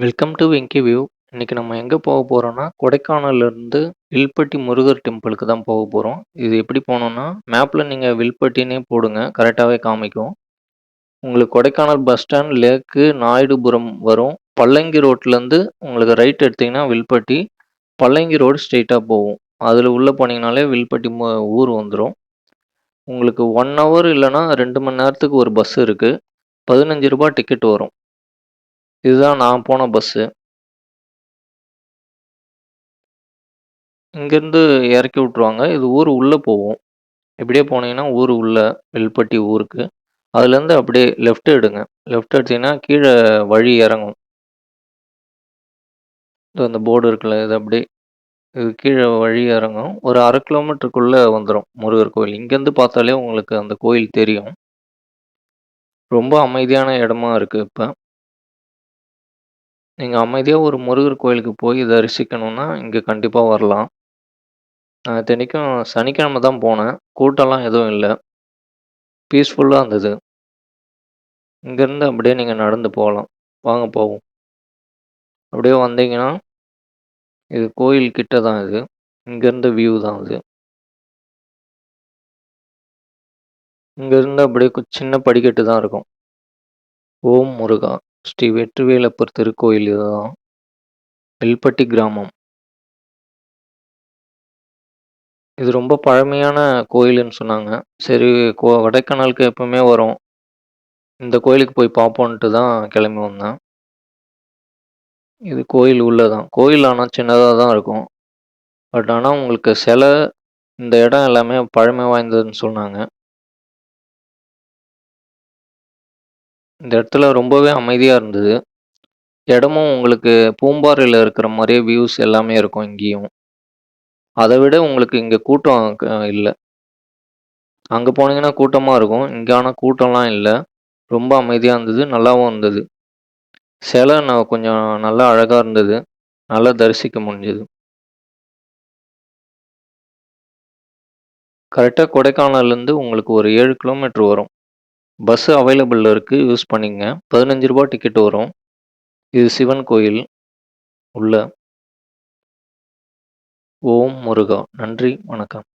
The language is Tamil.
Welcome to Venky view. இன்னைக்கு நம்ம எங்கே போக போகிறோம்னா கொடைக்கானல்ல இருந்து வில்பட்டி முருகர் டெம்பிளுக்கு தான் போக போகிறோம். இது எப்படி போகணுன்னா மேப்பில் நீங்கள் வில்பட்டினே போடுங்க, கரெக்டாகவே காமிக்கும். உங்களுக்கு கொடைக்கானல் பஸ் ஸ்டாண்ட் லேக்கு நாயுடுபுரம் வரும். பல்லங்கி ரோட்லேருந்து உங்களுக்கு ரைட் எடுத்தீங்கன்னா வில்பட்டி, பல்லங்கி ரோடு ஸ்ட்ரெயிட்டாக போகும். அதில் உள்ளே போனீங்கனாலே வில்பட்டி ஊர் வந்துடும். உங்களுக்கு 1 ஹவர் இல்லைன்னா 2 மணி நேரத்துக்கு ஒரு பஸ் இருக்குது. 15 ரூபாய் டிக்கெட் வரும். இதுதான் நான் போன பஸ்ஸு. இங்கேருந்து இறக்கி விட்ருவாங்க. இது ஊர் உள்ளே போகும். இப்படியே போனீங்கன்னா ஊர் உள்ள வில்பட்டி ஊருக்கு. அதுலேருந்து அப்படியே லெஃப்ட் எடுங்க. லெஃப்ட் எடுத்தீங்கன்னா கீழே வழி இறங்கும். இதோ அந்த போர்டு இருக்குல்ல, இது அப்படியே இது கீழே வழி இறங்கும். ஒரு 1/2 கிலோமீட்டருக்குள்ளே வந்துடும் முருகர் கோயில். இங்கேருந்து பார்த்தாலே உங்களுக்கு அந்த கோயில் தெரியும். ரொம்ப அமைதியான இடமா இருக்குது இப்போ. நீங்கள் அமைதியாக ஒரு முருகர் கோயிலுக்கு போய் தரிசிக்கணுன்னா இங்கே கண்டிப்பாக வரலாம். நான் இத்தனைக்கும் சனிக்கிழமை தான் போனேன். கூட்டம்லாம் எதுவும் இல்லை. பீஸ்ஃபுல்லாக இருந்தது. இங்கேருந்து அப்படியே நீங்கள் நடந்து போகலாம். வாங்க போவோம். அப்படியே வந்தீங்கன்னா இது கோயில் கிட்ட தான் இது. இங்கேருந்து வியூ தான் இது. இங்கேருந்து அப்படியே சின்ன படிக்கட்டு தான் இருக்கும். ஓம் முருகா ஸ்ரீ வெற்றிவேலப்பர் திருக்கோயில் இதுதான். வில்பட்டி கிராமம். இது ரொம்ப பழமையான கோயிலுன்னு சொன்னாங்க. சரி, கொடைக்கானலுக்கு எப்பவுமே வரோம். இந்த கோயிலுக்கு போய் பார்ப்போன்ட்டு தான் கிளம்பி வந்தேன். இது கோயில் உள்ளே தான். கோயில் ஆனால் சின்னதாக தான் இருக்கும். பட் ஆனால் உங்களுக்கு சிலை, இந்த இடம் எல்லாமே பழமை வாய்ந்ததுன்னு சொன்னாங்க. இந்த இடத்துல ரொம்பவே அமைதியாக இருந்தது. இடமும் உங்களுக்கு பூம்பாறையில் இருக்கிற மாதிரியே வியூஸ் எல்லாமே இருக்கும் இங்கேயும். அதை விட உங்களுக்கு இங்கே கூட்டம் இல்லை. அங்கே போனீங்கன்னா கூட்டமாக இருக்கும். இங்கே ஆனால் கூட்டம்லாம் இல்லை. ரொம்ப அமைதியாக இருந்தது. நல்லாவும் இருந்தது. சிலை கொஞ்சம் நல்லா அழகாக இருந்தது. நல்லா தரிசிக்க முடிஞ்சது. கரெக்டாக கொடைக்கானல்லேருந்து உங்களுக்கு ஒரு 7 கிலோமீட்டர் வரும். பஸ்ஸு அவைலபிள் இருக்குது, யூஸ் பண்ணிங்க. 15 ரூபாய் டிக்கெட் வரும். இது சிவன் கோயில் உள்ள. ஓம் முருகா. நன்றி, வணக்கம்.